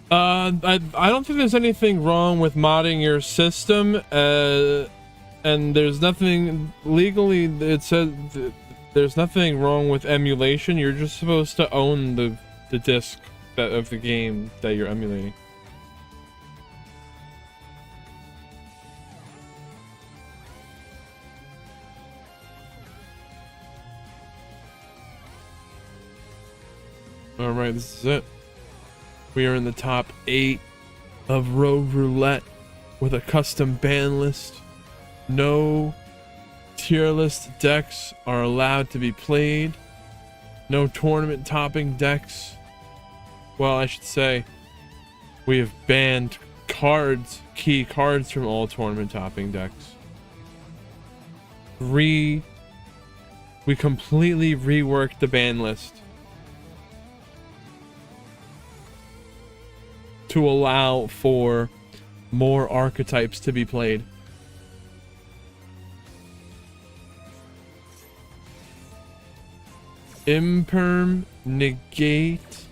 I don't think there's anything wrong with modding your system, and there's nothing legally. It says there's nothing wrong with emulation. You're just supposed to own the disc of the game that you're emulating. All right, this is it. We are in the top 8 of Roulette with a custom ban list. No tier list decks are allowed to be played. No tournament topping decks. Well, I should say we have banned key cards from all tournament topping decks. We completely reworked the ban list to allow for more archetypes to be played. Imperm, negate,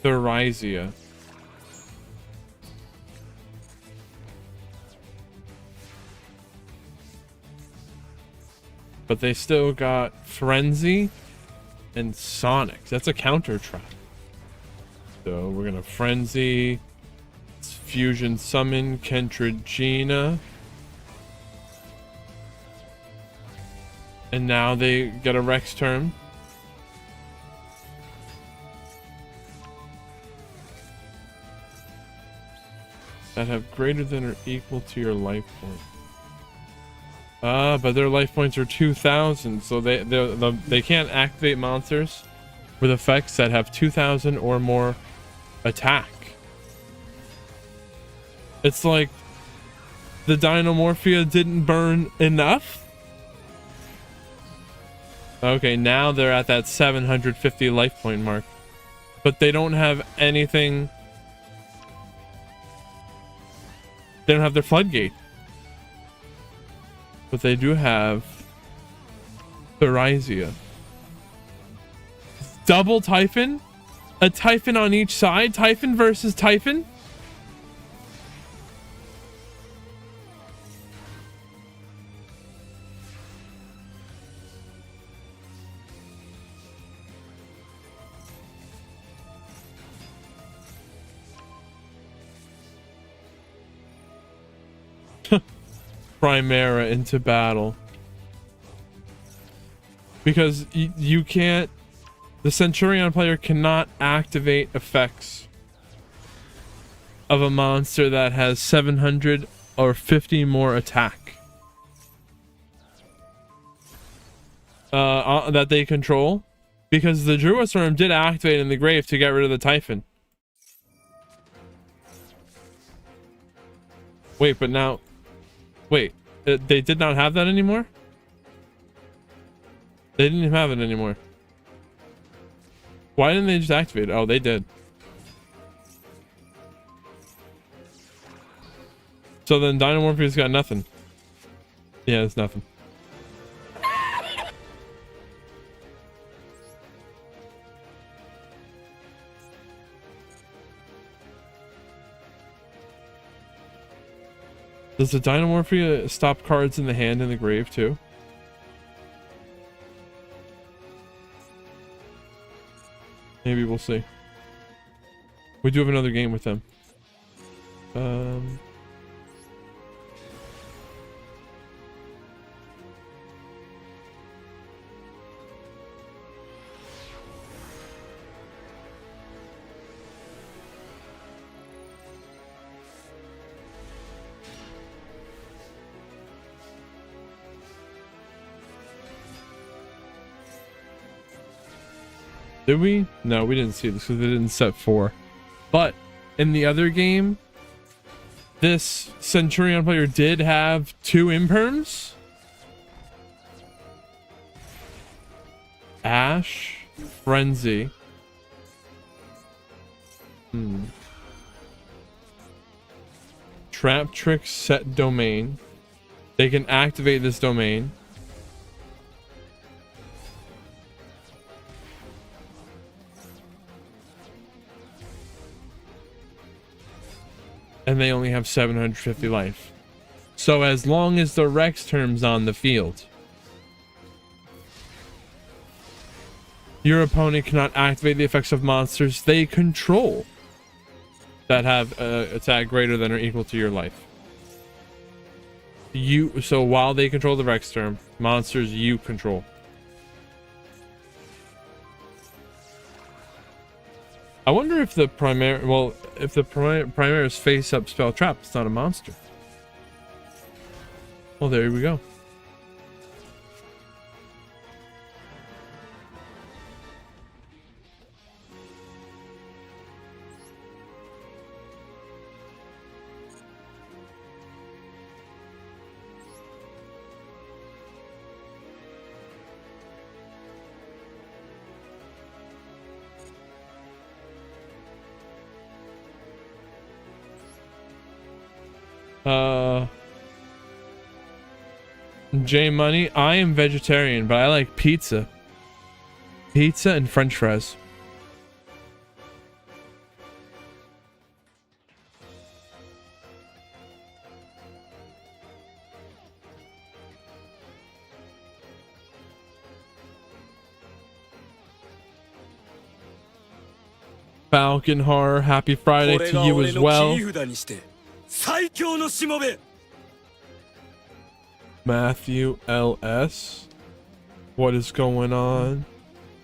Therizia. But they still got Frenzy and Sonic. That's a counter trap. So we're gonna Frenzy, Fusion Summon, Kentragina. And now they get a Rex turn. That have greater than or equal to your life point. But their life points are 2,000, so they can't activate monsters with effects that have 2,000 or more attack. It's like the Dinomorphia didn't burn enough. Okay, now they're at that 750 life point mark, but they don't have anything. They don't have their floodgate, but they do have Therizia. Double Typhon? A Typhon on each side? Typhon versus Typhon? Primera into battle. Because you can't... The Centurion player cannot activate effects of a monster that has 700 or 50 more attack. That they control. Because the Duelist Worm did activate in the grave to get rid of the Typhon. Wait, but now... Wait, they did not have that anymore? They didn't even have it anymore. Why didn't they just activate it? Oh, they did. So then Dinomorpheus got nothing. Yeah, it's nothing. Does the Dinomorphia stop cards in the hand in the grave too? Maybe we'll see. We do have another game with them. Did we? No, we didn't see this because they didn't set 4. But in the other game, this Centurion player did have 2 imperms. Ash, Frenzy. Trap Trick set domain. They can activate this domain. and they only have 750 life. So as long as the Rex term's on the field, your opponent cannot activate the effects of monsters they control that have attack greater than or equal to your life. So while they control the Rex term, monsters you control. I wonder if the Primaris face up spell trap, it's not a monster. Well, there we go. J Money, I am vegetarian, but I like pizza. Pizza and French fries. Falcon Horror, happy Friday to you as well. Matthew LS, what is going on?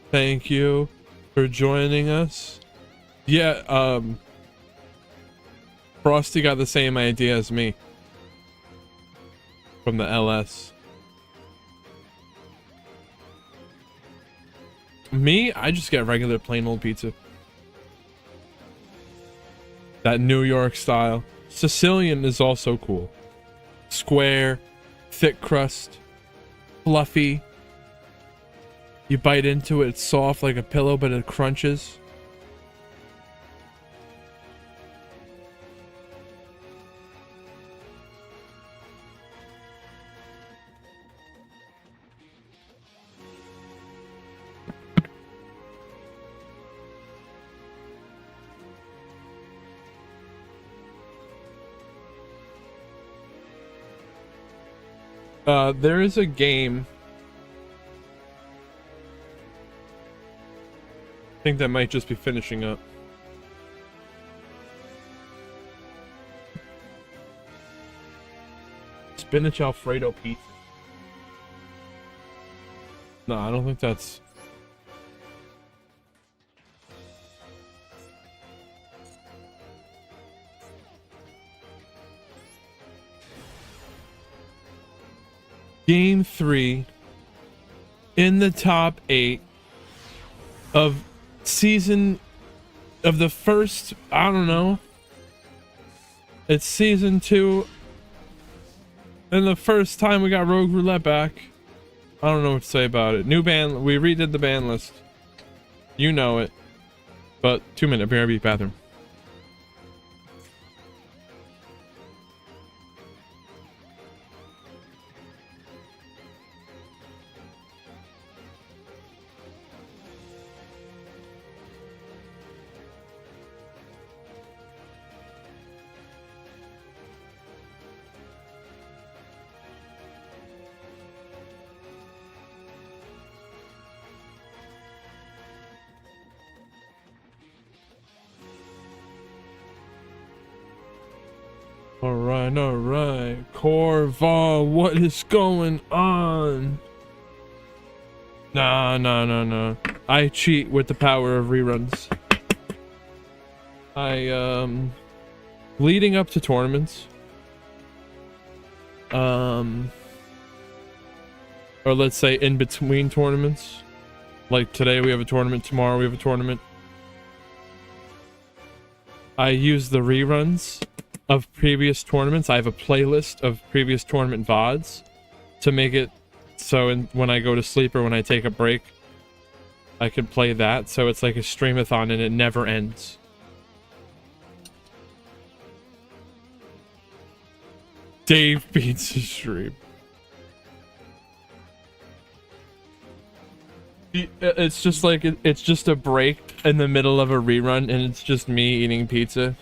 Thank you for joining us. Yeah, Frosty got the same idea as me from the LS. Me, I just get regular plain old pizza. That New York style. Sicilian is also cool. Square, thick crust, fluffy. You bite into it, it's soft like a pillow, but it crunches. There is a game. I think that might just be finishing up. Spinach Alfredo pizza. No, I don't think that's... Game 3 in the top 8 of season of the first, I don't know. It's season 2. And the first time we got Rogue Roulette back. I don't know what to say about it. New ban, we redid the ban list. You know it. But 2 minute BRB bathroom. Alright. Corval, what is going on? Nah. I cheat with the power of reruns. Leading up to tournaments. Or let's say in between tournaments. Like today we have a tournament, tomorrow we have a tournament. I use the reruns of previous tournaments. I have a playlist of previous tournament VODs to make it so when I go to sleep or when I take a break, I can play that. So it's like a streamathon and it never ends. Dave beats his stream. It's just like it's just a break in the middle of a rerun and it's just me eating pizza.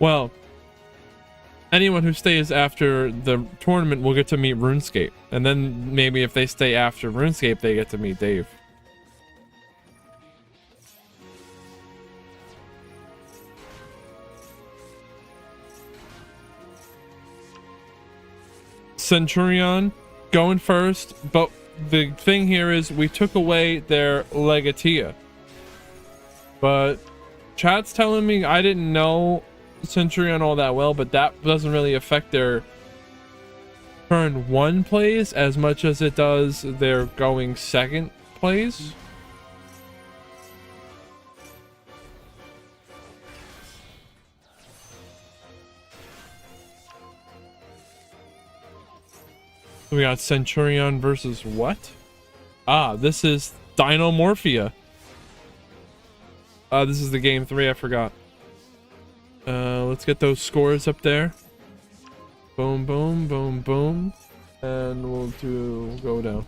Well, anyone who stays after the tournament will get to meet RuneScape. And then maybe if they stay after RuneScape, they get to meet Dave. Centurion going first, but the thing here is we took away their Legatia. But chat's telling me I didn't know Centurion all that well, but that doesn't really affect their turn 1 plays as much as it does their going second plays. We got Centurion versus what? Ah, this is Dinomorphia. This is the game 3, I forgot. Let's get those scores up there. Boom, boom, boom, boom. And we'll go down.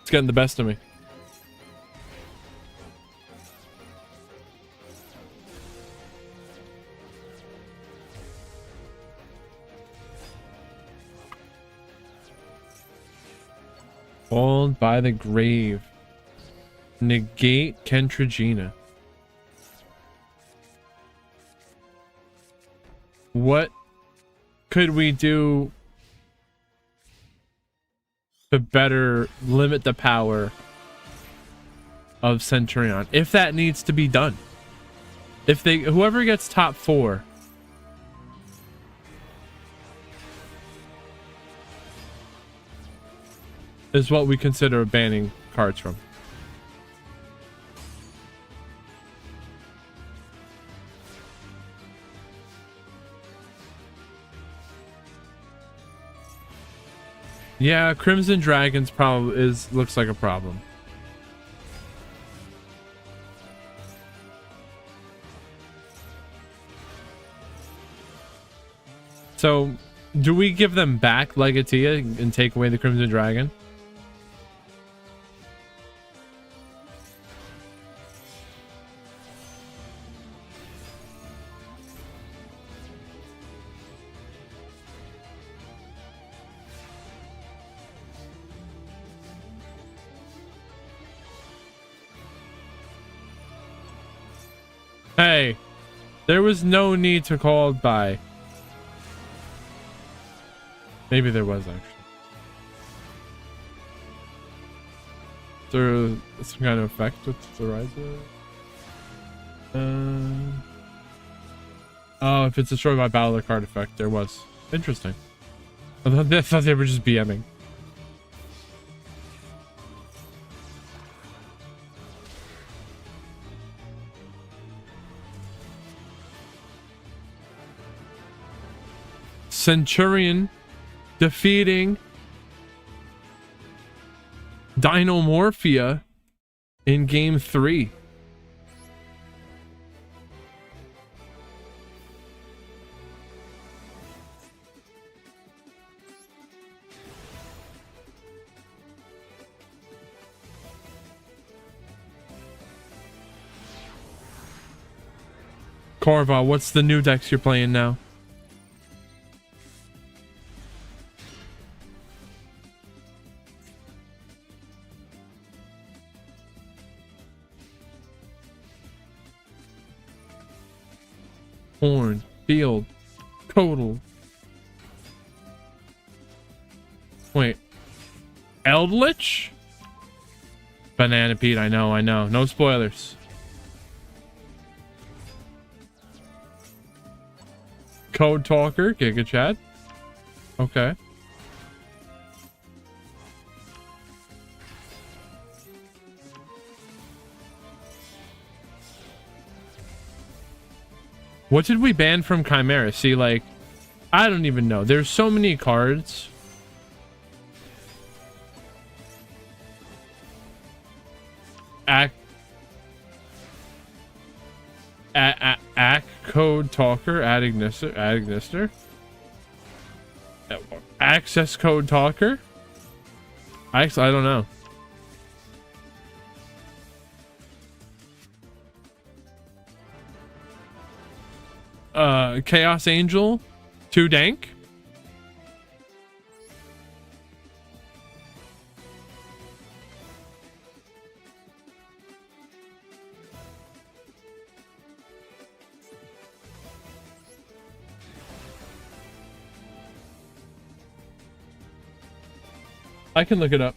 It's getting the best of me. Called by the grave. Negate Kentragina. What could we do to better limit the power of Centurion, if that needs to be done? If whoever gets top 4 is what we consider banning cards from. Yeah, Crimson Dragons probably looks like a problem. So, do we give them back Legatia and take away the Crimson Dragon? Hey, there was no need to call by. Maybe there was actually. Is there some kind of effect with the rise of? Oh, if it's destroyed by battle, the card effect, there was. Interesting. I thought they were just BMing. Centurion defeating Dinomorphia in game 3. Corva, what's the new decks you're playing now? Horn, Field, Total. Wait. Eldritch? Banana Pete, I know. No spoilers. Code Talker, Giga Chat. Okay. What did we ban from Chimera? See, like, I don't even know. There's so many cards. code talker, add ignister. Access code talker. I don't know. Chaos Angel, 2 dank. I can look it up.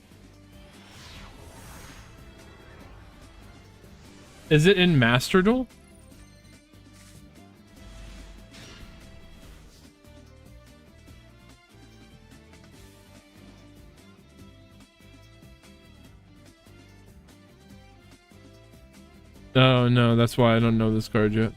Is it in Master Duel? Oh no, that's why I don't know this card yet.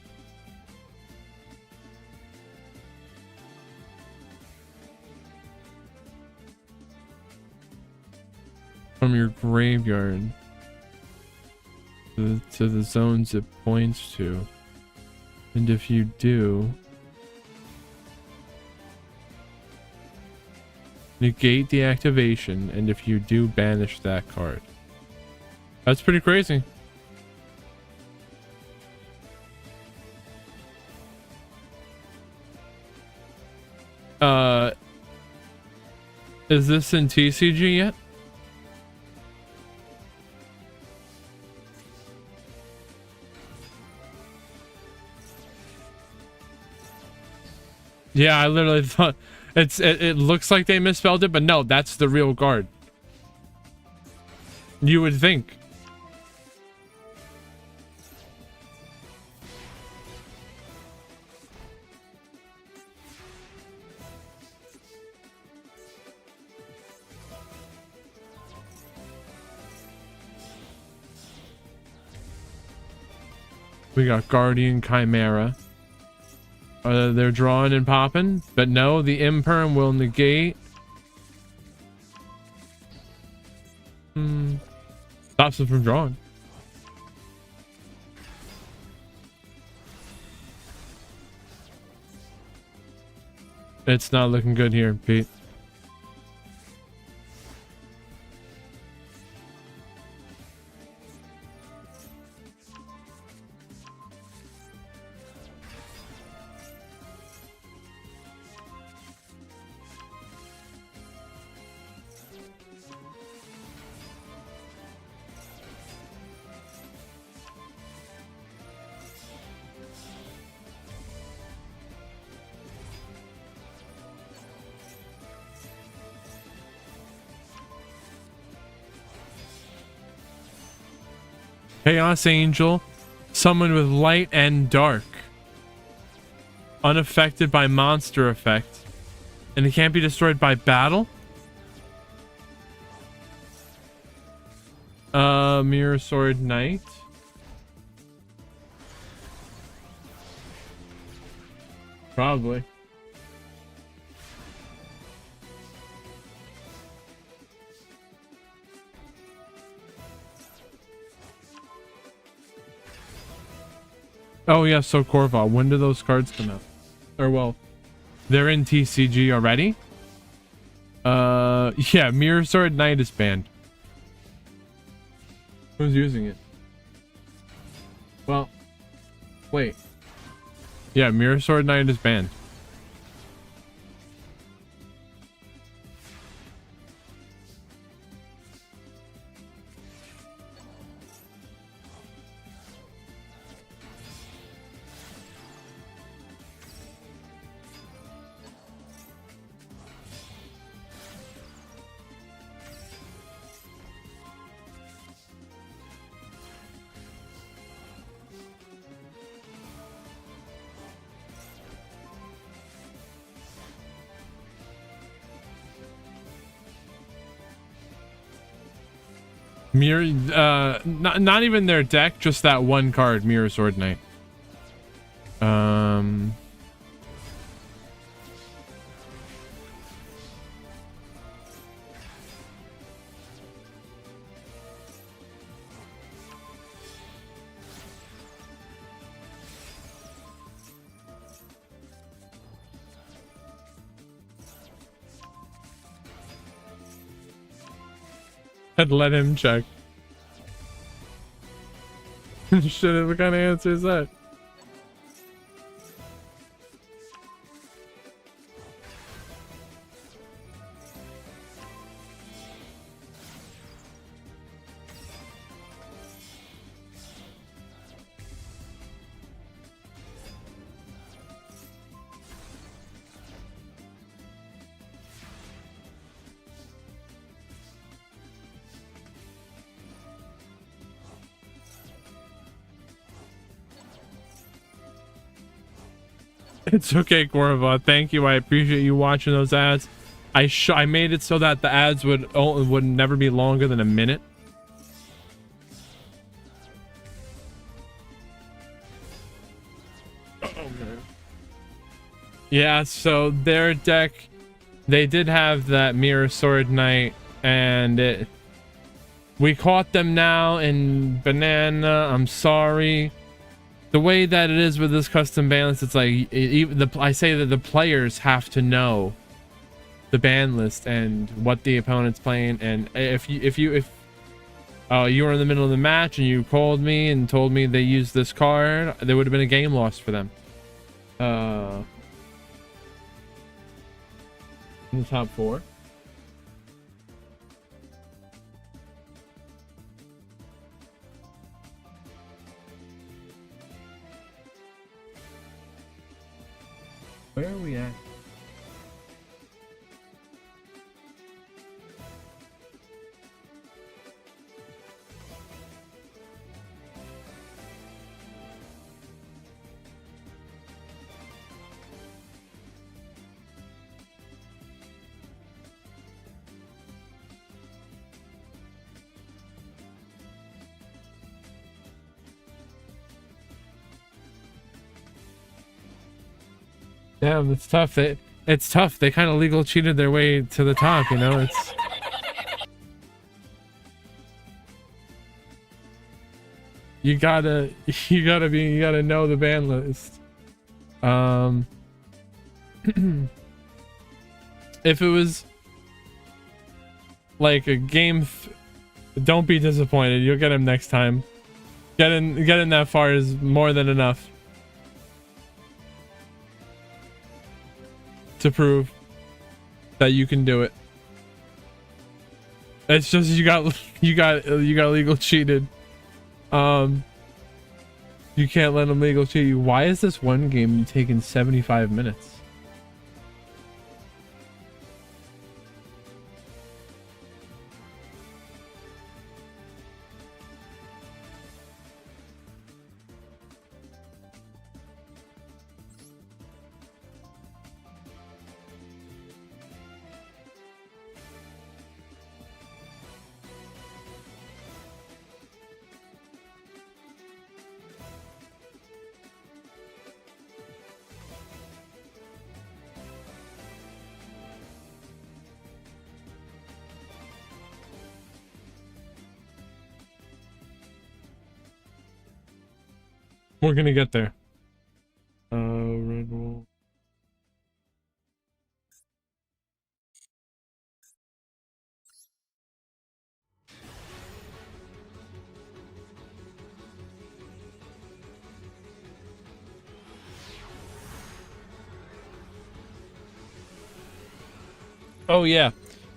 From your graveyard to the zones it points to. And if you do, negate the activation, and if you do, banish that card. That's pretty crazy. Is this in TCG yet? Yeah, I literally thought it looks like they misspelled it, but no, that's the real card. You would think. We got Guardian Chimera. They're drawing and popping, but no, the imperm will negate. Stops them from drawing. It's not looking good here, Pete. Chaos Angel, someone with light and dark, unaffected by monster effect, and it can't be destroyed by battle. Mirror Sword Knight. Probably. Oh yeah, so Corval, when do those cards come out? Or well, they're in TCG already. Yeah, Mirror Sword Knight is banned. Who's using it? Well, wait. Yeah, Mirror Sword Knight is banned. Mirror, not even their deck, just that one card, Mirror Sword Knight. Let him check. Shit, what kind of answer is that? It's okay, Corva. Thank you. I appreciate you watching those ads. I made it so that the ads would never be longer than a minute. Oh man. Yeah, so their deck, they did have that Mirror Sword Knight, and we caught them now in Banana. I'm sorry. The way that it is with this custom ban list, it's like I say that the players have to know the ban list and what the opponent's playing. And if you were in the middle of the match and you called me and told me they used this card, there would have been a game lost for them. In the top 4. Where are we at? Damn, it's tough. It's tough. They kind of legal cheated their way to the top, you know? It's... You gotta know the ban list. If it was like a game, don't be disappointed. You'll get him next time. Getting that far is more than enough to prove that you can do it. It's just you got legal cheated. You can't let them legal cheat you. Why is this one game taking 75 minutes? We're gonna get there. Red Bull. Oh yeah.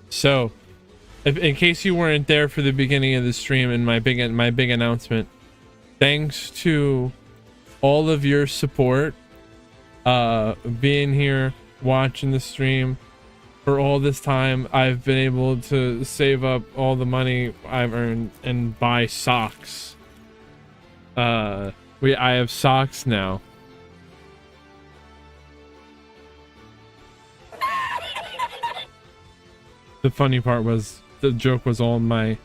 So, in case you weren't there for the beginning of the stream and my big announcement, thanks to all of your support, being here, watching the stream for all this time, I've been able to save up all the money I've earned and buy socks. I have socks now. The funny part was the joke was all my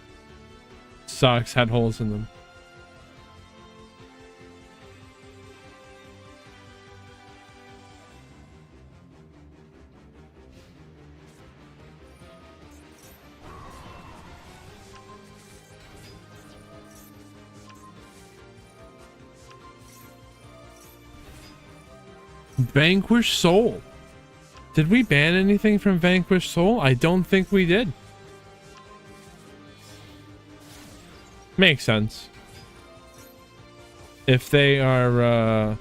socks had holes in them. Vanquish Soul. Did we ban anything from Vanquish Soul? I don't think we did. Makes sense. If they are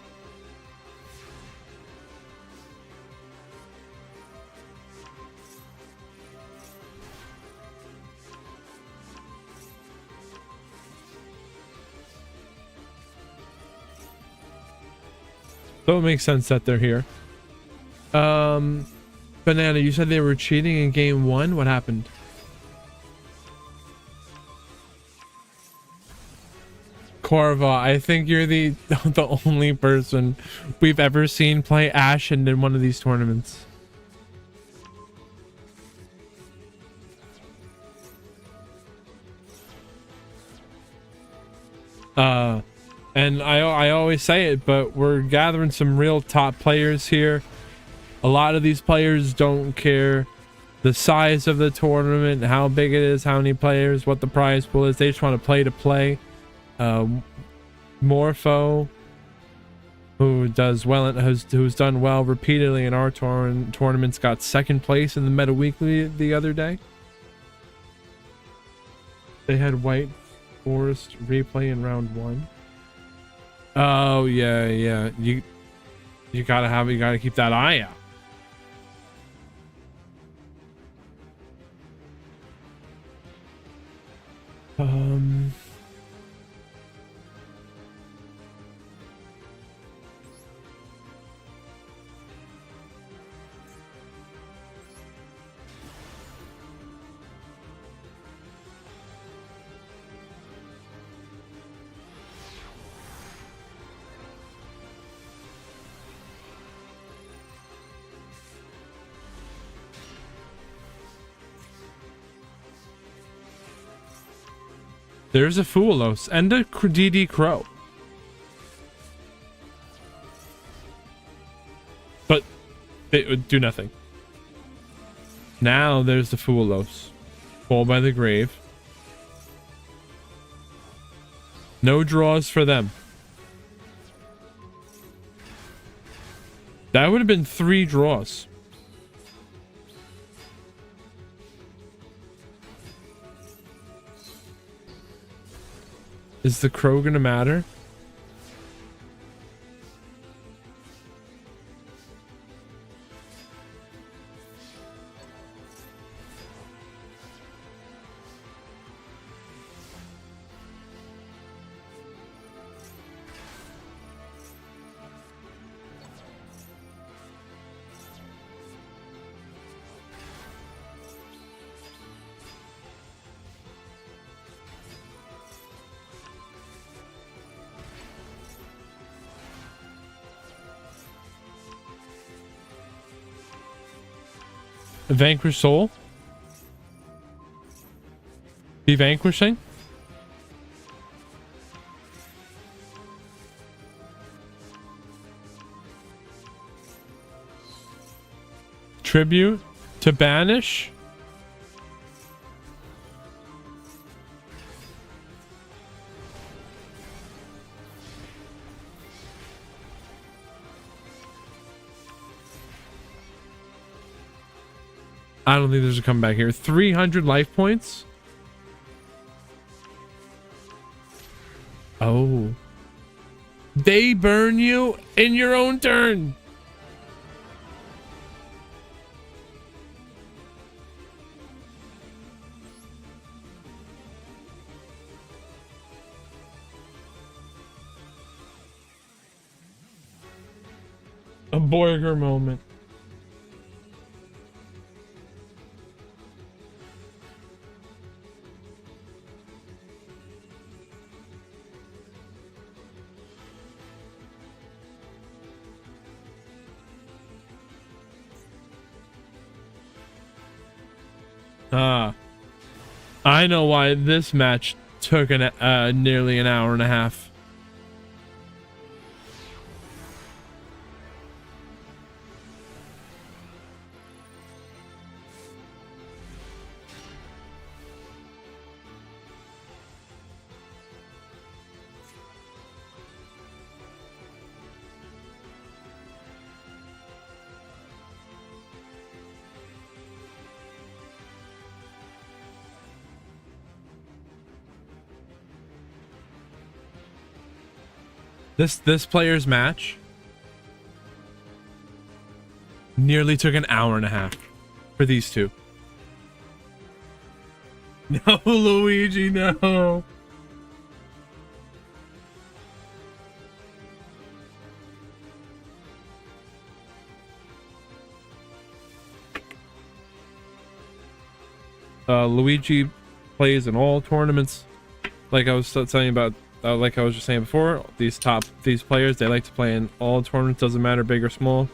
so it makes sense that they're here. Banana, you said they were cheating in game 1. What happened? Corva, I think you're the the only person we've ever seen play Ashen in one of these tournaments. And I always say it, but we're gathering some real top players here. A lot of these players don't care the size of the tournament, how big it is, how many players, what the prize pool is. They just want to play. Morpho, who does well, who's done well repeatedly in our tournaments, got second place in the Meta Weekly the other day. They had White Forest replay in round 1. Oh yeah. You gotta keep that eye out. There's a Foolos and a DD Crow. But it would do nothing. Now there's the Foolos. Fall by the grave. No draws for them. That would have been 3 draws. Is the Crow gonna matter? Vanquish Soul? Be vanquishing? Tribute to banish? I don't think there's a comeback here. 300 life points? Oh. They burn you in your own turn. A Borger moment. I know why this match took nearly an hour and a half. This player's match nearly took an hour and a half for these two. No, Luigi, no. Luigi plays in all tournaments. Like I was telling you about, like I was just saying before, these players, they like to play in all tournaments, doesn't matter big or small.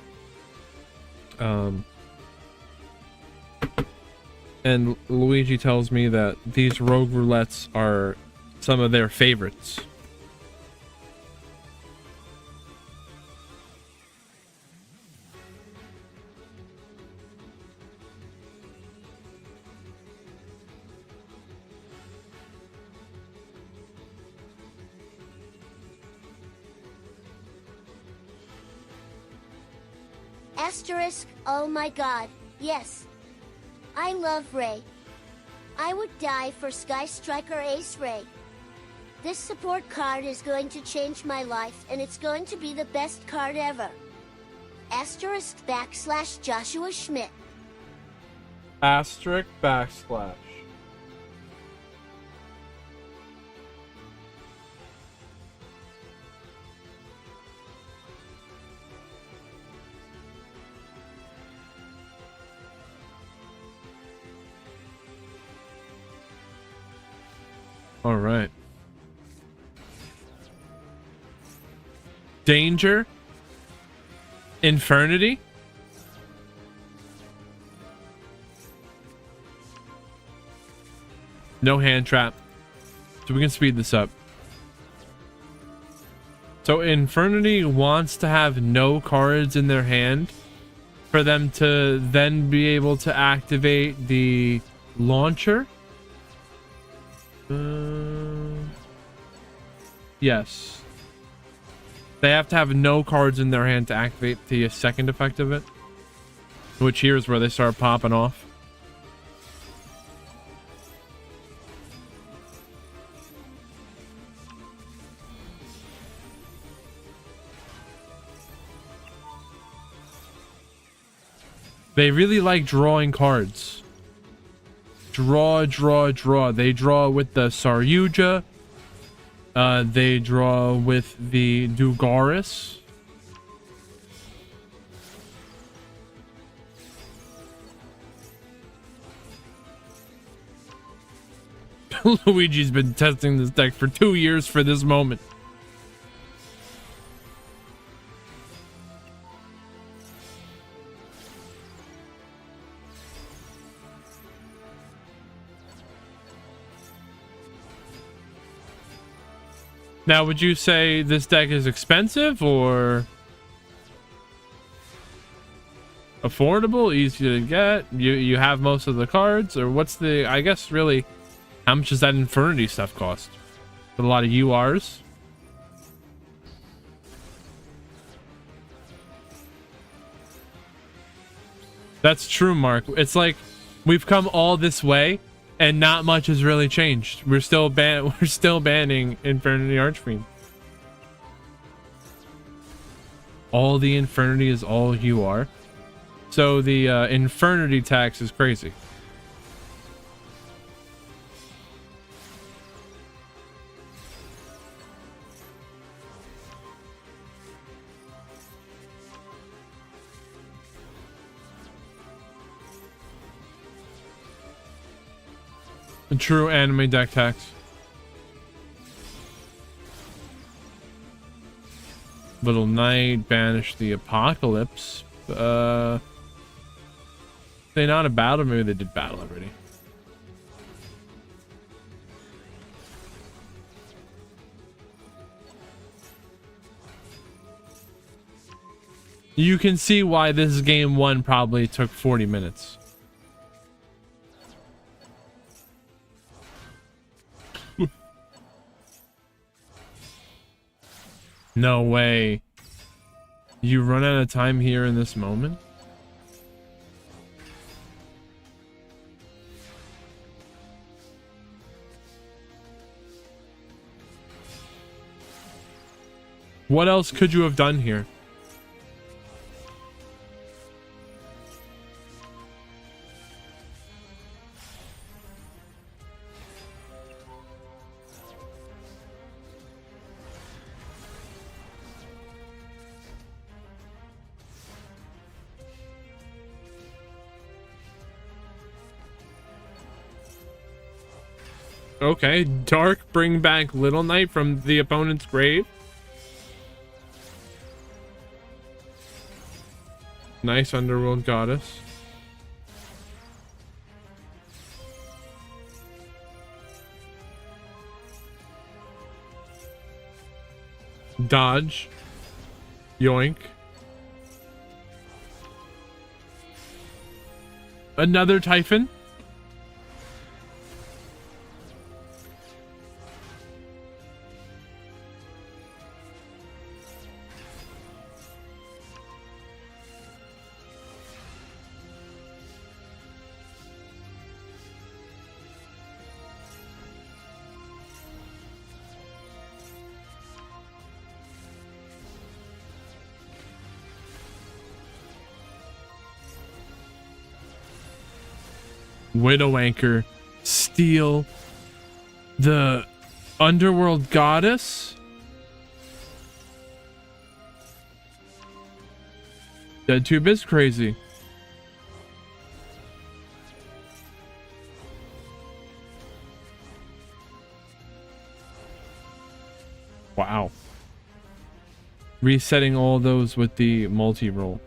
And Luigi tells me that these rogue roulettes are some of their favorites. Asterisk, oh my god, yes. I love Ray. I would die for Sky Striker Ace Ray. This support card is going to change my life and it's going to be the best card ever. Asterisk / Joshua Schmidt. Asterisk /. All right. Danger. Infernity. No hand trap. So we can speed this up. So Infernity wants to have no cards in their hand for them to then be able to activate the launcher. Yes. They have to have no cards in their hand to activate the second effect of it. Which here is where they start popping off. They really like drawing cards. Draw. They draw with the Saryuja. They draw with the Duelist. Luigi's been testing this deck for 2 years for this moment. Now, would you say this deck is expensive or affordable, easy to get? You have most of the cards, or what's the, I guess really, how much does that Infernity stuff cost? A lot of URs. That's true, Mark. It's like we've come all this way and not much has really changed. We're still banning Infernity Archfiend. All the Infernity is all UR. So the Infernity tax is crazy. A true anime deck tax. Little Knight, banish the Apocalypse. They not a battle? Maybe they did battle already. You can see why this game one probably took 40 minutes. No way. You run out of time here in this moment? What else could you have done here? Okay, Dark, bring back Little Knight from the opponent's grave. Nice Underworld Goddess. Dodge. Yoink. Another Typhon. Widow Anchor, steal the Underworld Goddess. Dead Tube is crazy. Wow. Resetting all those with the multi-roll.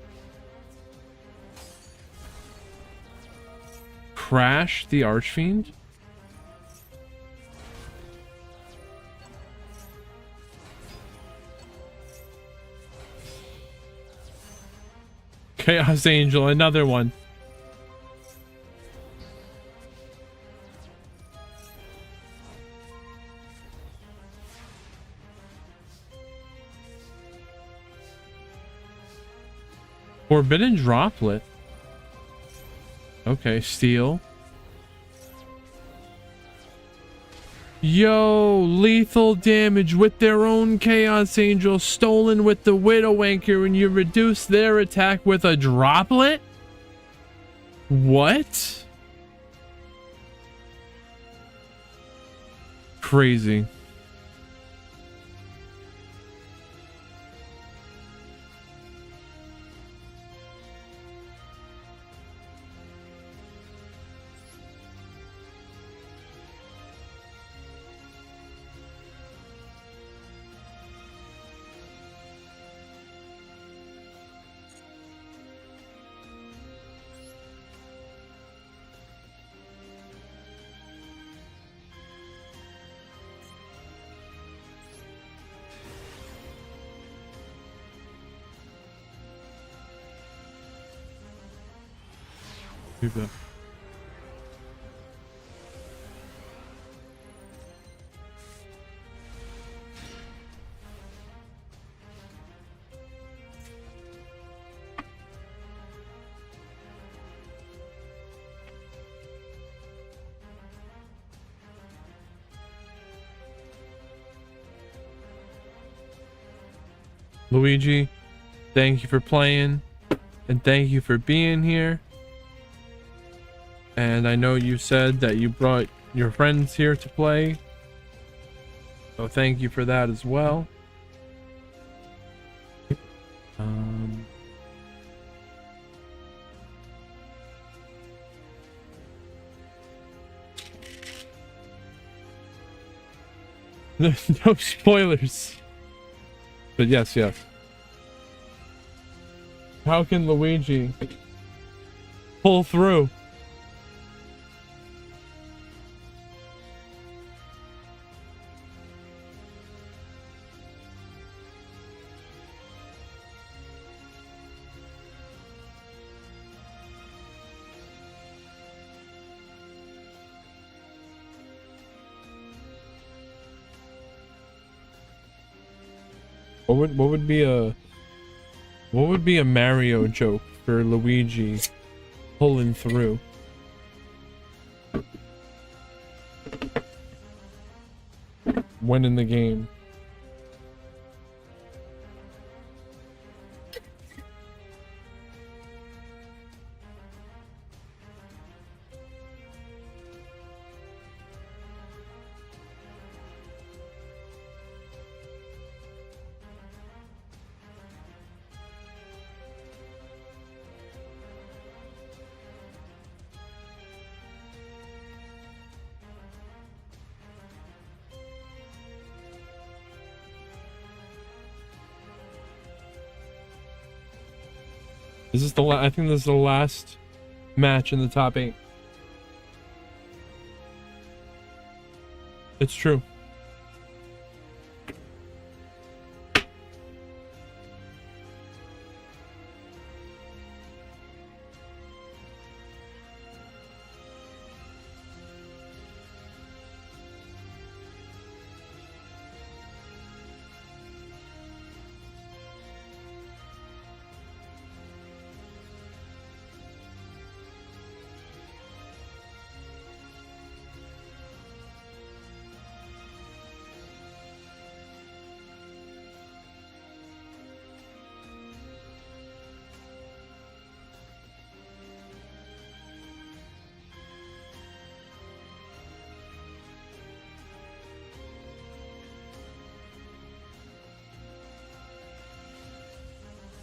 Crash the Archfiend? Chaos Angel, another one. Forbidden Droplet. Okay, steal. Yo, lethal damage with their own Chaos Angel stolen with the Widow Anchor, and you reduce their attack with a droplet? What? Crazy. That. Luigi, thank you for playing, and thank you for being here. And I know you said that you brought your friends here to play, so thank you for that as well. No spoilers. But yes. How can Luigi pull through? What would be a Mario joke for Luigi pulling through? Winning the game. This is I think this is the last match in the top 8. It's true.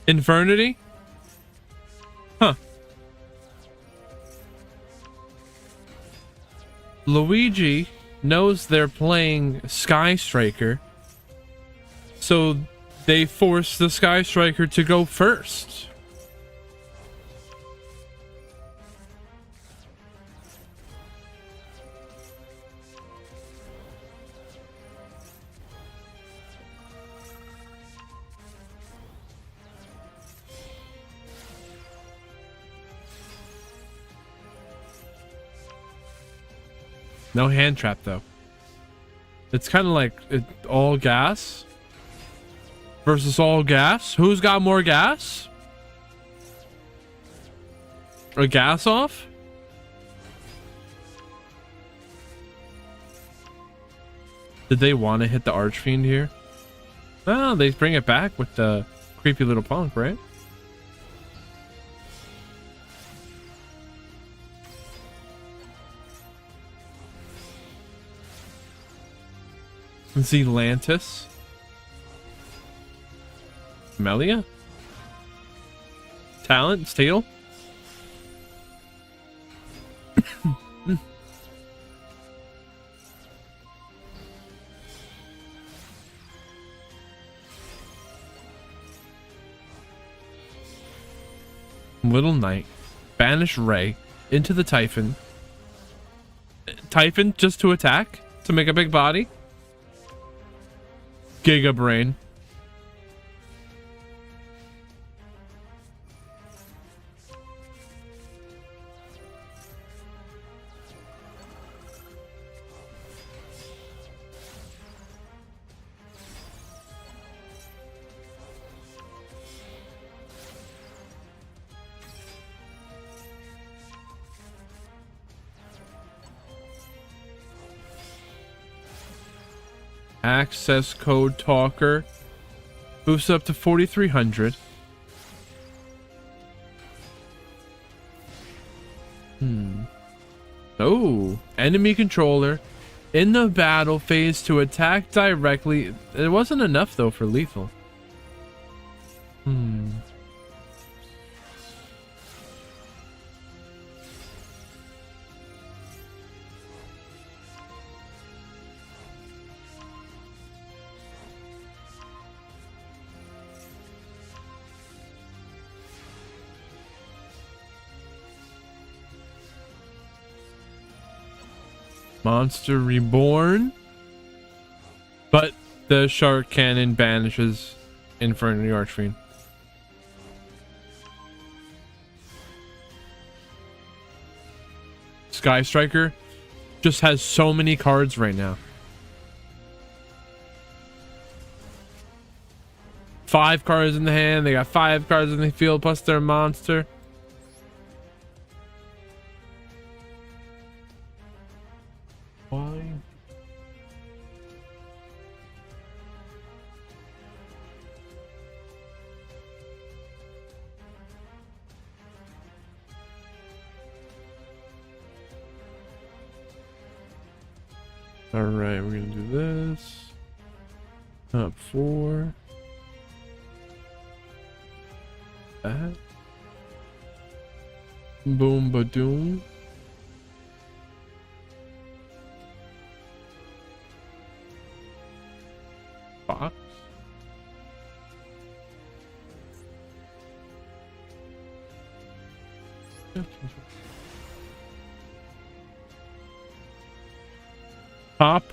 Infernity? Huh. Luigi knows they're playing Sky Striker, so they force the Sky Striker to go first. No hand trap though. It's kind of like all gas versus all gas. Who's got more gas? Or gas off? Did they want to hit the Archfiend here? Oh, they bring it back with the creepy little punk, right? Zelantis. Melia? Talent? Steel? Little Knight. Banish Ray into the Typhon. Typhon just to attack? To make a big body? Giga Brain. Access code talker boosts up to 4,300. Oh, enemy controller in the battle phase to attack directly. It wasn't enough though for lethal. Monster Reborn, but the Shark Cannon banishes Infernity Archfiend. Sky Striker just has so many cards right now. 5 cards in the hand, they got 5 cards in the field plus their monster. Why? All right, we're gonna do this. Top 4. That. Boom, ba-doom. Box. Top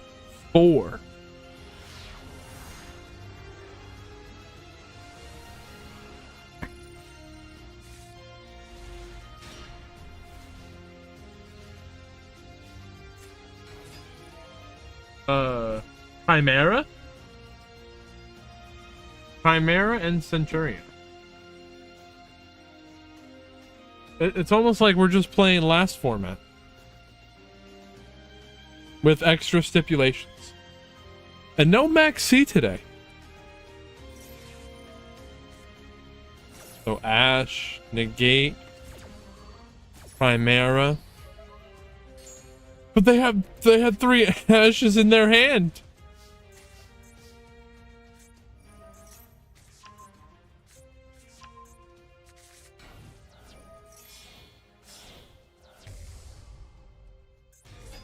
4. Chimera? Chimera and Centurion. It's almost like we're just playing last format with extra stipulations. And no Max C today. So Ash, Negate, Chimera. But they had 3 Ashes in their hand.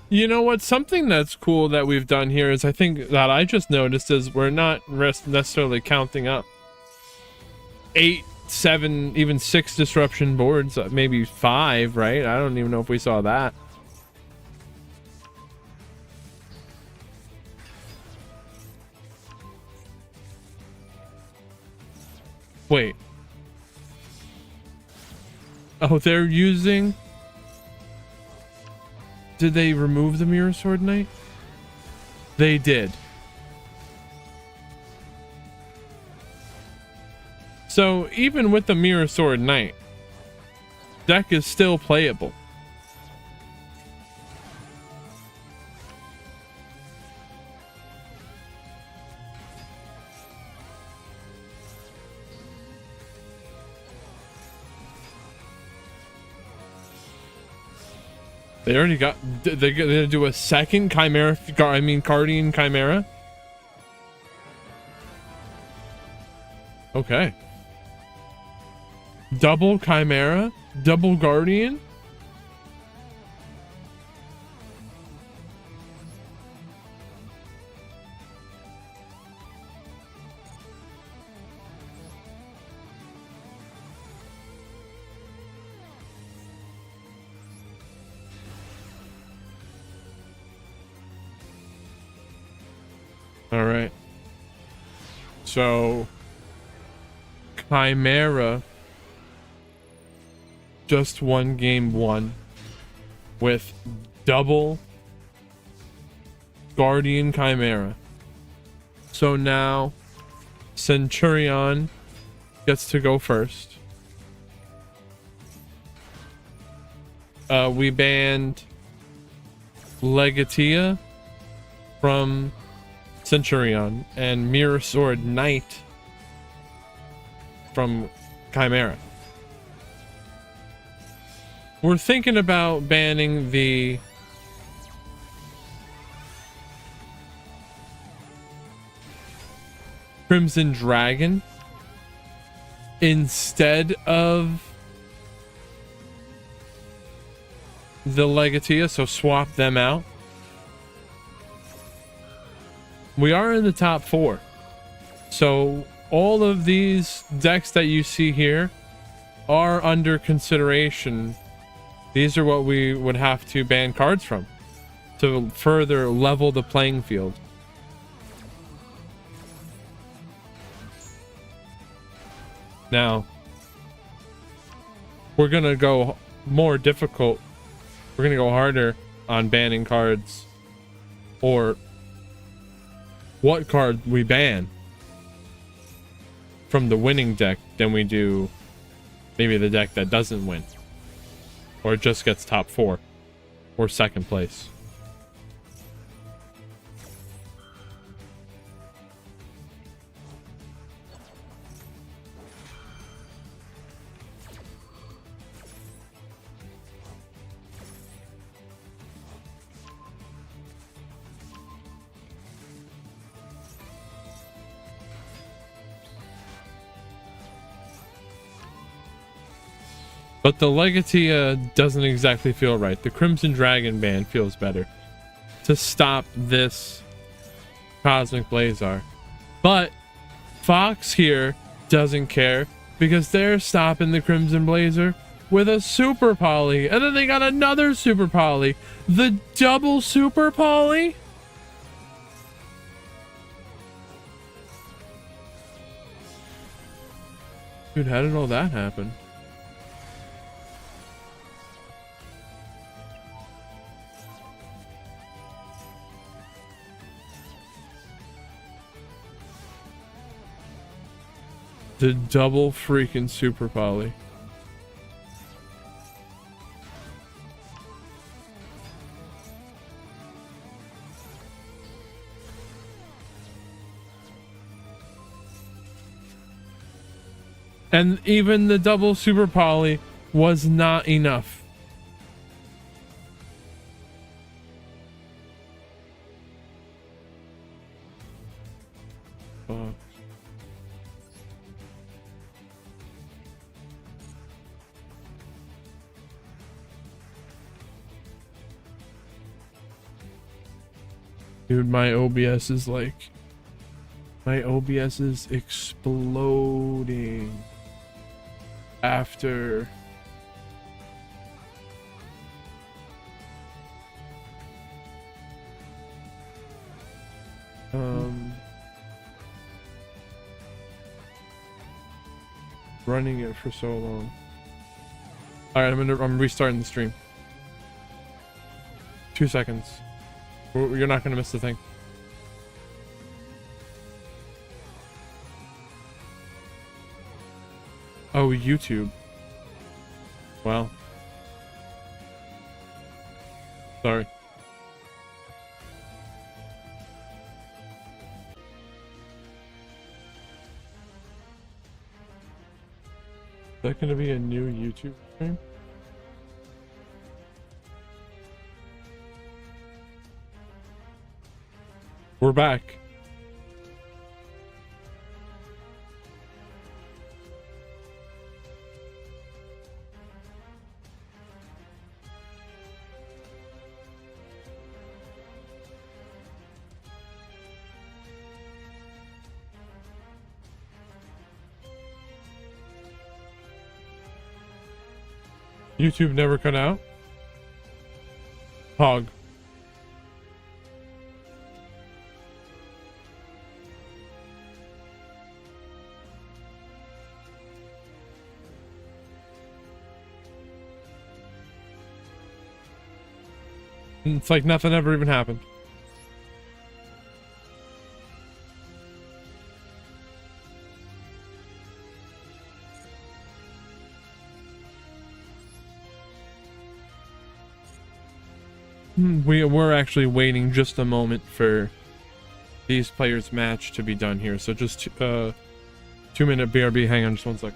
You know what? Something that's cool that we've done here is I think that I just noticed is we're not necessarily counting up 8, 7, even 6 disruption boards, maybe 5, right? I don't even know if we saw that. Wait. Oh, they're using... Did they remove the Mirror Sword Knight? They did. So even with the Mirror Sword Knight, deck is still playable. They already got... They're gonna do a second Chimera... Guardian Chimera? Okay. Double Chimera? Double Guardian? All right. So Chimera just won game 1 with double Guardian Chimera. So now Centurion gets to go first. We banned Legatia from Centurion and Mirror Sword Knight from Chimera. We're thinking about banning the Crimson Dragon instead of the Legatia, so swap them out. We are in the top 4. So all of these decks that you see here are under consideration. These are what we would have to ban cards from to further level the playing field. Now, we're going to go more difficult. We're going to go harder on banning cards, or what card we ban from the winning deck than we do maybe the deck that doesn't win, or just gets top 4 or second place. But the Legatia doesn't exactly feel right. The Crimson Dragon ban feels better to stop this Cosmic Blazar. But Fox here doesn't care because they're stopping the Crimson Blazer with a super poly, and then they got another super poly. The double super poly? Dude, how did all that happen? The double freaking super poly. And even the double super poly was not enough. Fuck. Dude, my OBS is like... My OBS is exploding. After... running it for so long. Alright, I'm restarting the stream. 2 seconds. You're not gonna miss the thing. Oh, YouTube. Well. Sorry. Is that gonna be a new YouTube stream? We're back. YouTube never cut out? Hog. It's like nothing ever even happened. We're actually waiting just a moment for these players' match to be done here. So just 2-minute BRB. Hang on just 1 sec.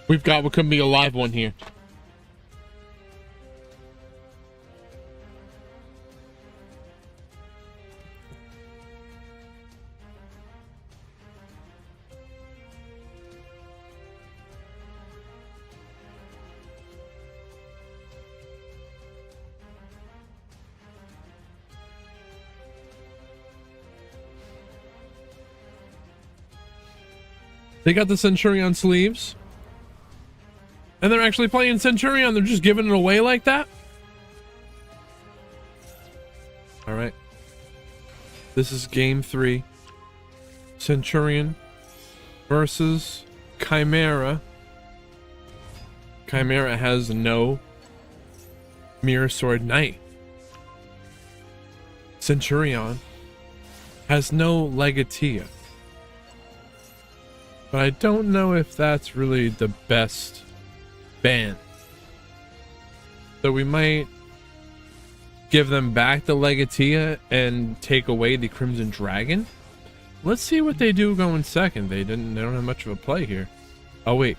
We've got what could be a live one here. They got the Centurion sleeves. And they're actually playing Centurion. They're just giving it away like that. All right. This is game 3. Centurion versus Chimera. Chimera has no Mirror Sword Knight. Centurion has no Legatia. But I don't know if that's really the best ban. So we might give them back the Legatia and take away the Crimson Dragon. Let's see what they do going second. They don't have much of a play here. Oh wait.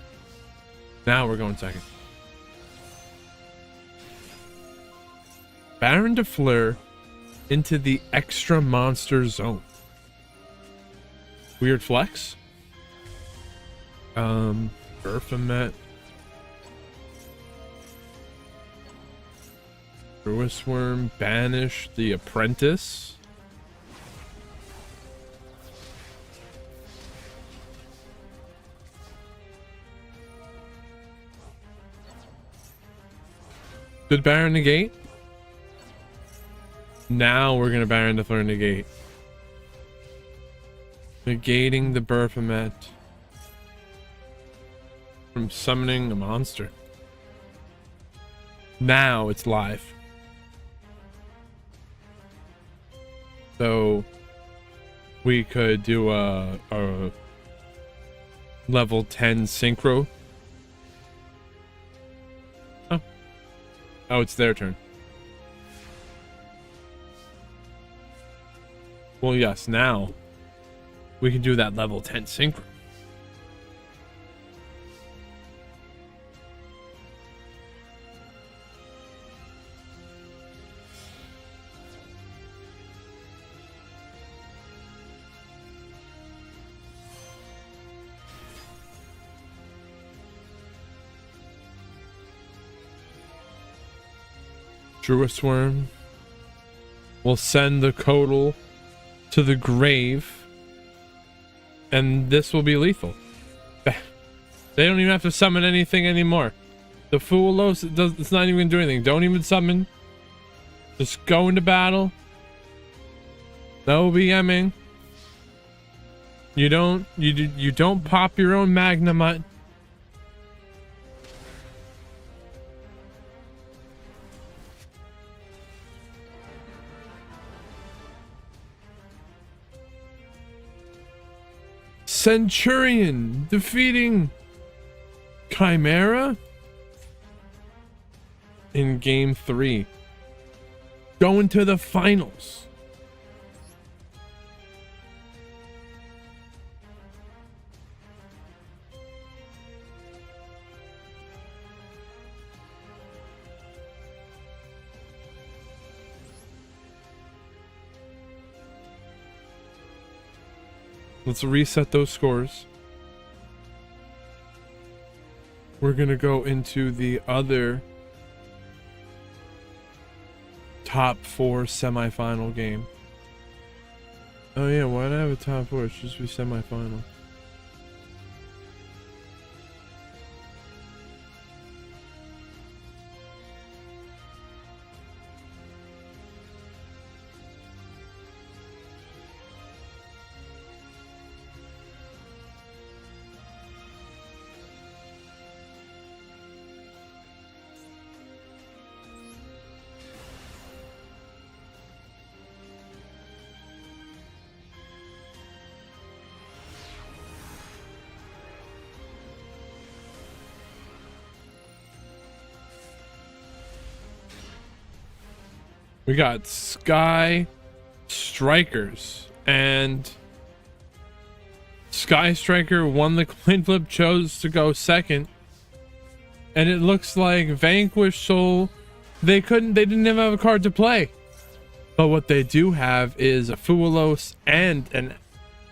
Now we're going second. Baron de Fleur into the extra monster zone. Weird flex. Berthamet. Brewis Worm, Banish, the Apprentice. Good Baron negate. Now we're gonna Baron de Fleur negate. Negating the Berthamet from summoning a monster. Now it's live. So we could do a level 10 synchro. Oh, it's their turn. Well, yes, now we can do that level 10 synchro. Druid Worm will send the Codal to the grave, and this will be lethal. They don't even have to summon anything anymore. The Foolos, it's not even gonna do anything. Don't even summon. Just go into battle. No BMing. You don't pop your own Magnemite. Centurion defeating Chimera in game 3. Going to the finals. Let's reset those scores. We're gonna go into the other top 4 semifinal game. Oh yeah, why do I have a top 4? It should just be semifinal. We got Sky Strikers, and Sky Striker won the coin flip, chose to go second. And it looks like Vanquish Soul, they didn't even have a card to play. But what they do have is a Fuelos and an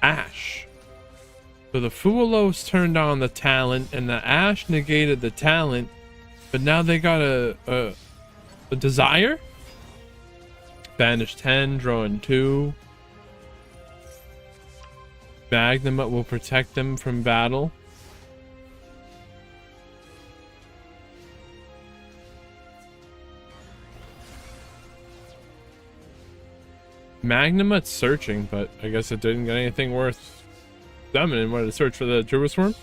Ash. So the Fuelos turned on the talent and the Ash negated the talent, but now they got a Desire. Banish 10, drawing 2. Magnum will protect them from battle. Magnum's searching, but I guess it didn't get anything worth summoning. Wanted to search for the Duelist worm.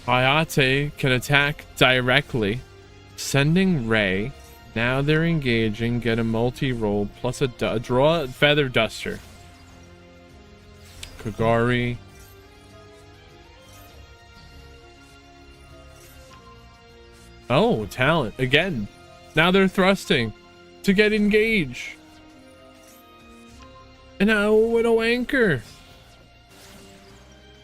Hayate can attack directly, sending Ray. Now they're engaging. Get a multi-roll plus a draw a Feather Duster. Kagari. Oh, talent again. Now they're thrusting to get engaged. And now Widow Anchor.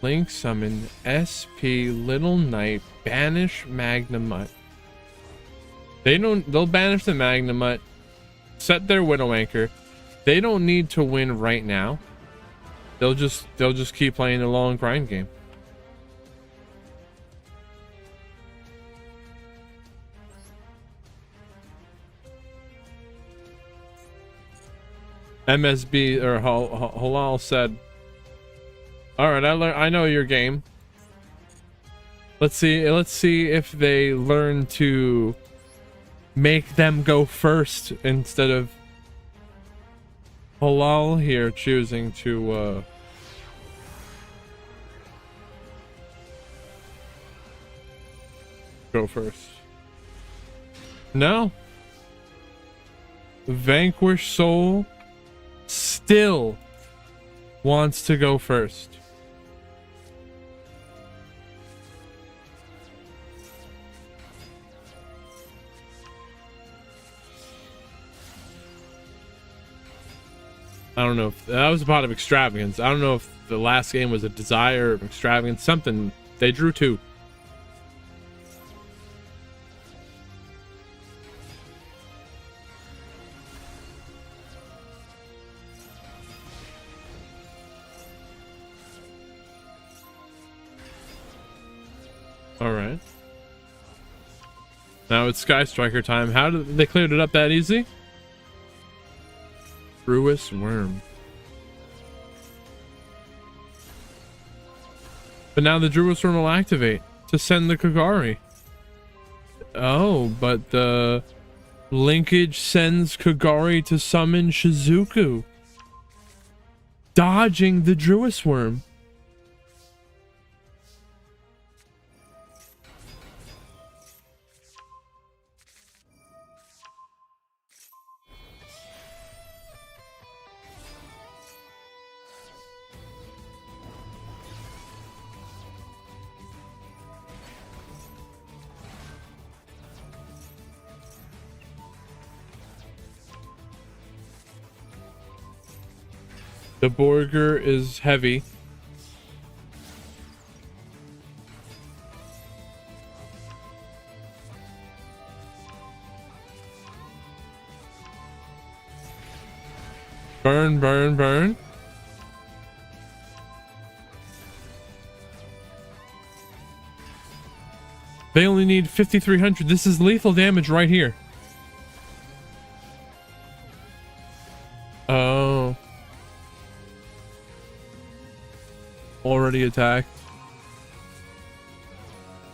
Link summon SP Little Knight. Banish Magnemite. They'll banish the Magnemite. Set their Widow Anchor. They don't need to win right now. They'll just keep playing the long grind game. MSB or Halal said, "All right, I know your game. Let's see if they learn to make them go first instead of Halal here choosing to go first. No. Vanquish Soul still wants to go first. I don't know if that was a pot of extravagance. I don't know if the last game was a desire of extravagance. Something. They drew 2. All right. Now it's Sky Striker time. How did they cleared it up that easy? Brewis Worm. But now the Druis Worm will activate to send the Kagari. Oh, but the linkage sends Kagari to summon Shizuku, dodging the Druis Worm. The Borger is heavy. Burn, burn, burn. They only need 5,300. This is lethal damage right here. Oh. Already attacked.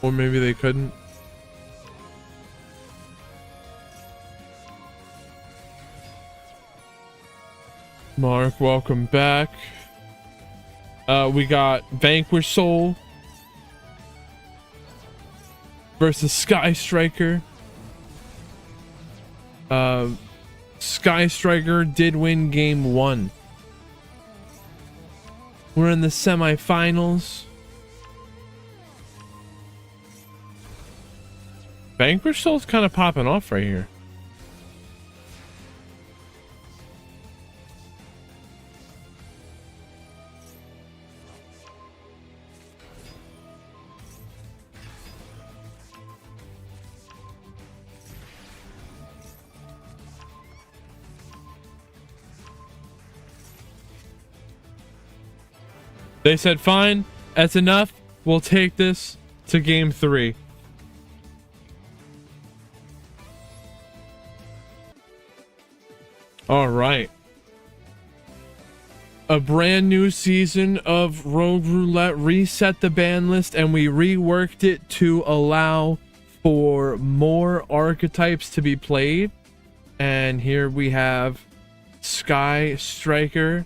Or maybe they couldn't. Mark, welcome back. We got Vanquish Soul versus Sky Striker. Sky Striker did win game 1. We're in the semifinals. Vanquish Soul's kind of popping off right here. They said, fine, that's enough. We'll take this to game 3. All right. A brand new season of Rogue Roulette reset the ban list, and we reworked it to allow for more archetypes to be played. And here we have Sky Striker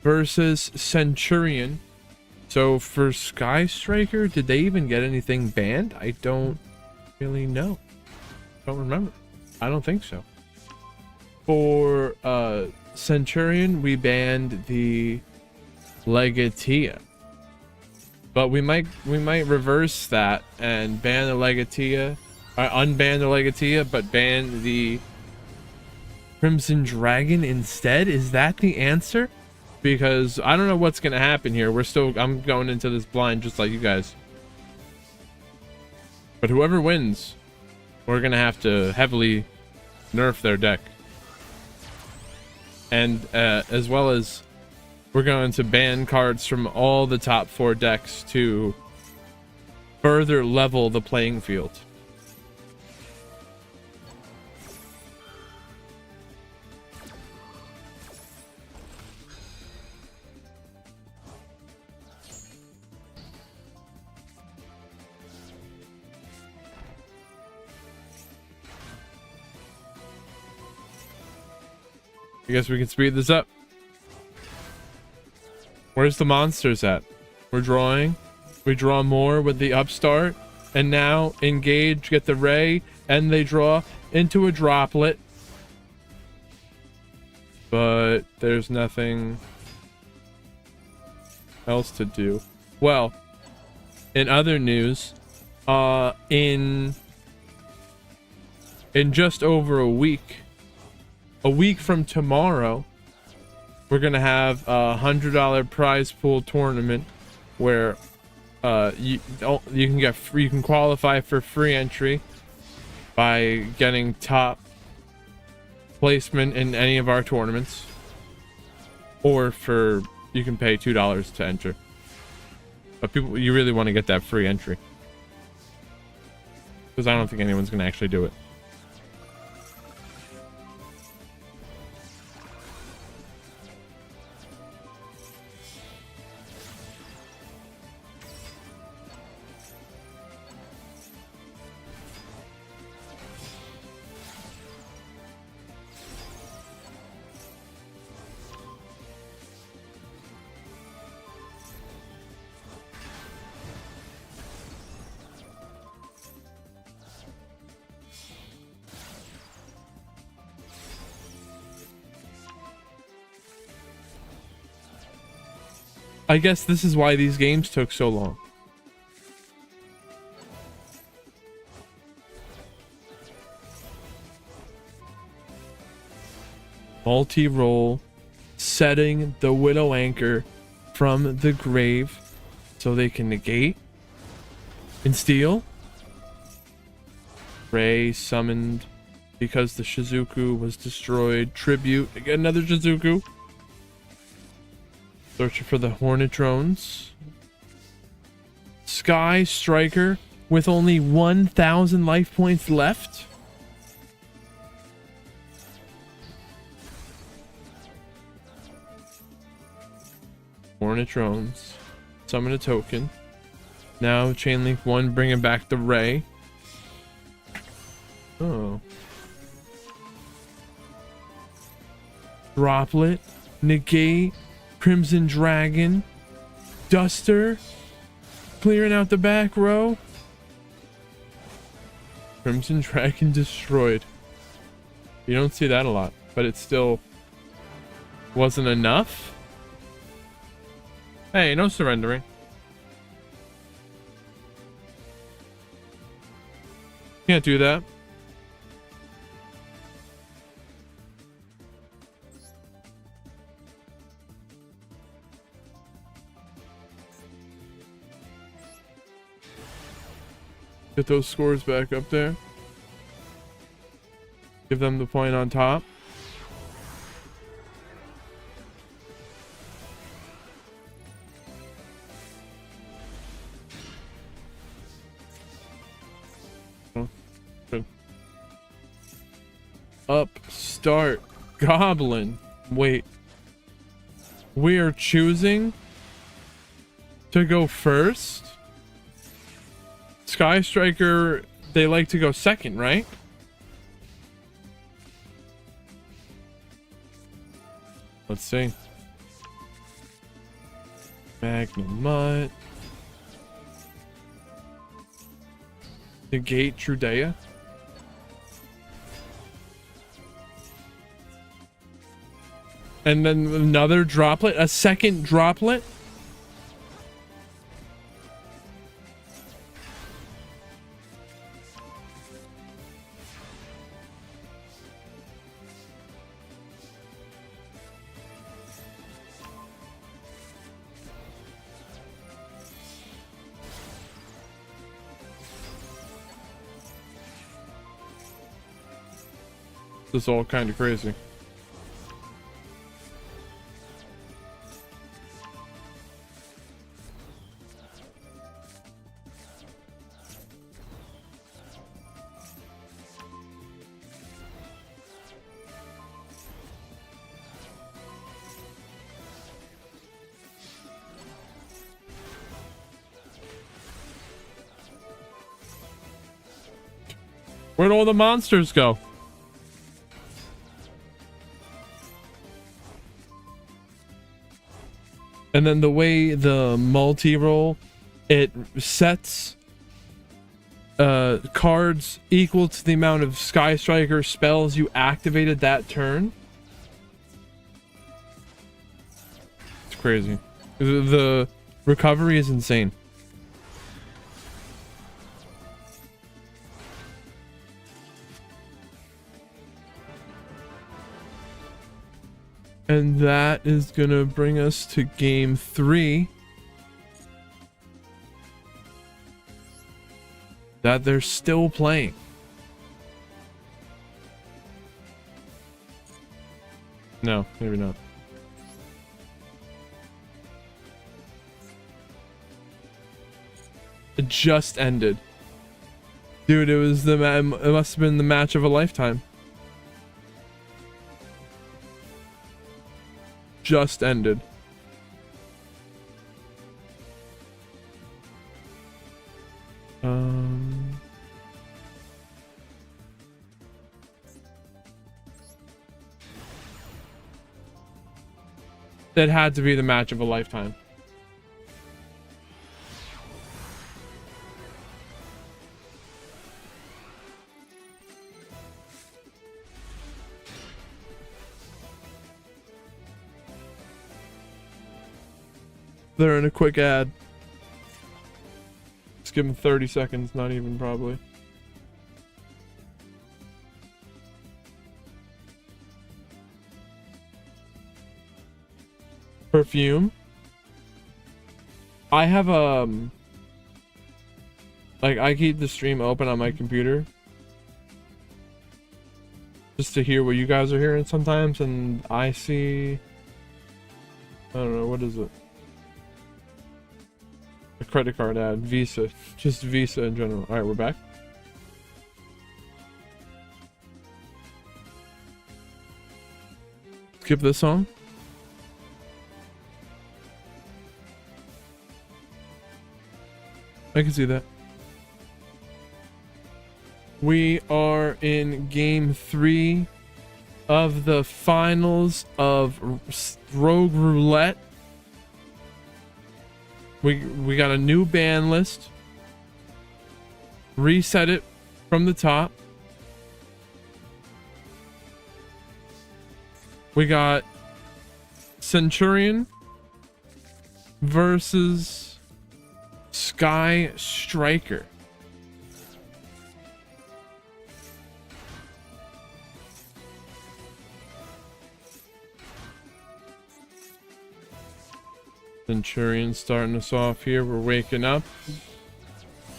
versus Centurion. So for Sky Striker, did they even get anything banned? I don't really know. Don't remember. I don't think so. For Centurion, we banned the Legatia, but we might reverse that and ban the Legatia, unban the Legatia, but ban the Crimson Dragon instead. Is that the answer? Because I don't know what's gonna happen here. I'm going into this blind just like you guys. But whoever wins, we're gonna have to heavily nerf their deck. And as well as we're going to ban cards from all the top 4 decks to further level the playing field. I guess we can speed this up. Where's the monsters at? We're drawing. We draw more with the upstart. And now engage, get the ray, and they draw into a droplet. But there's nothing else to do. Well, in other news, in just over a week from tomorrow, we're gonna have a $100 prize pool tournament where you can qualify for free entry by getting top placement in any of our tournaments, or you can pay $2 to enter. But you really want to get that free entry, because I don't think anyone's gonna actually do it. I guess this is why these games took so long. Multi-roll, setting the Widow Anchor from the grave so they can negate and steal. Ray summoned because the Shizuku was destroyed. Tribute, again, another Shizuku. Searching for the Hornet drones. Sky Striker with only 1,000 life points left. Hornet drones. Summon a token. Now Chain Link 1 bringing back the Ray. Oh. Droplet. Negate. Crimson Dragon, Duster, clearing out the back row. Crimson Dragon destroyed. You don't see that a lot, but it still wasn't enough. Hey, no surrendering. Can't do that. Get those scores back up there. Give them the point on top. start. Goblin. Wait. We are choosing to go first. Sky Striker, they like to go second, right? Let's see. Magnemite. Negate Trudea. And then another droplet, a second droplet. This is all kind of crazy. Where'd all the monsters go? And then the way the multi-roll, it sets cards equal to the amount of Sky Striker spells you activated that turn. It's crazy. The recovery is insane. And that is gonna bring us to game 3. That they're still playing. No, maybe not. It just ended. Dude, it was it must have been the match of a lifetime. Just ended. That had to be the match of a lifetime. They're in a quick ad. Just give them 30 seconds, not even probably. Perfume. I have like I keep the stream open on my computer just to hear what you guys are hearing sometimes, and I see, I don't know, what is it? A credit card ad, Visa, just Visa in general. All right, we're back. Skip this song. I can see that. We are in game 3 of the finals of Rogue Roulette. We got a new ban list. Reset it from the top. We got Centurion versus Sky Striker. Centurion starting us off here. We're waking up.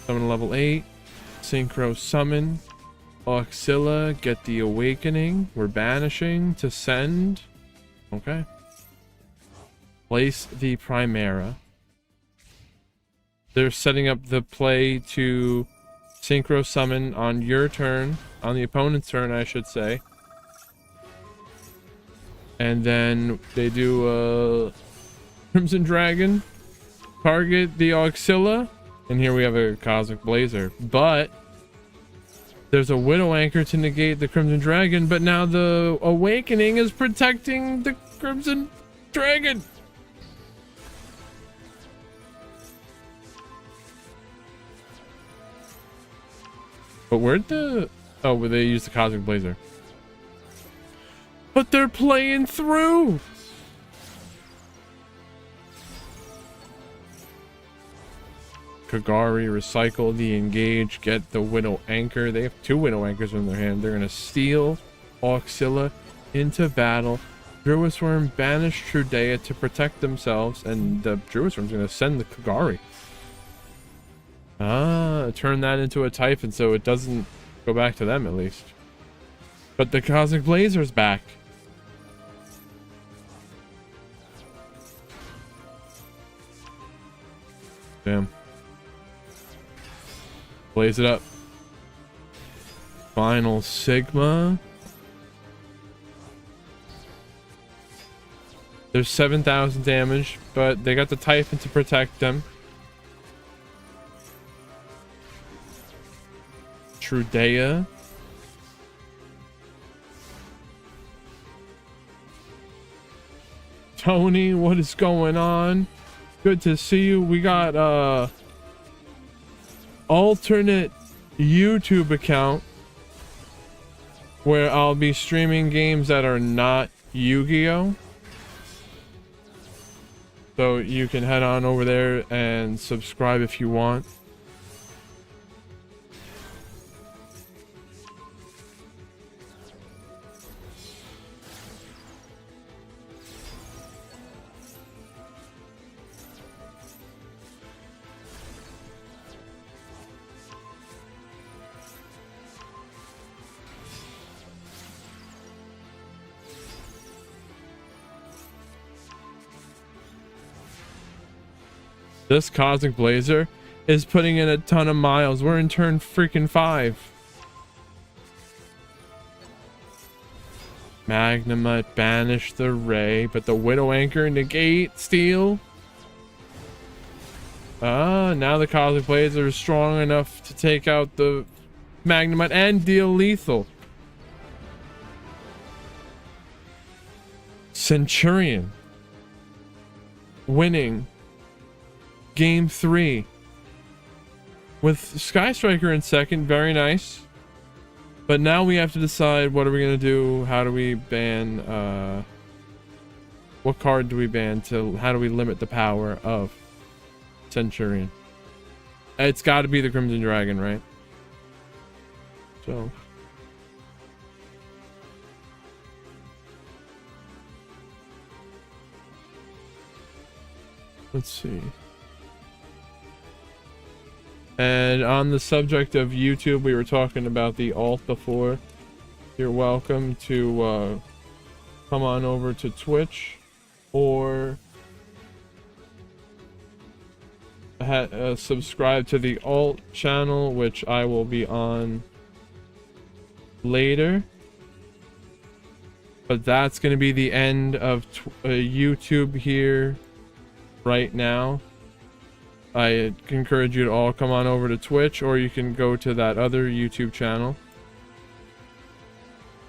Summon level 8. Synchro summon. Auxilla, get the awakening. We're banishing to send. Okay. Place the Primera. They're setting up the play to synchro summon on your turn, on the opponent's turn, I should say. And then they do Crimson Dragon, target the Auxilla, and here we have a Cosmic Blazer. But there's a Widow Anchor to negate the Crimson Dragon, but now the Awakening is protecting the Crimson Dragon. But where'd the... Oh, well, they used the Cosmic Blazer. But they're playing through! Kagari, recycle the engage, get the Widow Anchor. They have 2 Widow Anchors in their hand. They're going to steal Auxilla into battle. Druid Worm banish Trudea to protect themselves, and the Druid Worm's going to send the Kagari. Ah, turn that into a Typhon so it doesn't go back to them at least. But the Cosmic Blazer's back. Damn. Blaze it up. Final Sigma. There's 7,000 damage, but they got the Typhon to protect them. Trudea. Tony, what is going on? Good to see you. We got alternate YouTube account where I'll be streaming games that are not Yu-Gi-Oh! So you can head on over there and subscribe if you want. This Cosmic Blazer is putting in a ton of miles. We're in turn freaking 5. Magnemite, banish the Ray, but the Widow Anchor, negate, steal. Now the Cosmic Blazer is strong enough to take out the Magnemite and deal lethal. Centurion winning Game 3 with Sky Striker in second. Very nice. But now we have to decide, what are we going to do? How do we ban what card do we ban? How do we limit the power of Centurion? It's got to be the Crimson Dragon, right? So let's see. And on the subject of YouTube, we were talking about the alt before. You're welcome to come on over to Twitch or subscribe to the alt channel, which I will be on later. But that's going to be the end of YouTube here right now. I encourage you to all come on over to Twitch, or you can go to that other YouTube channel.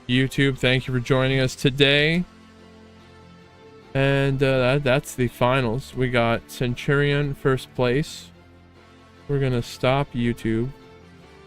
YouTube, thank you for joining us today. And that's the finals. We got Centurion first place. We're gonna stop YouTube.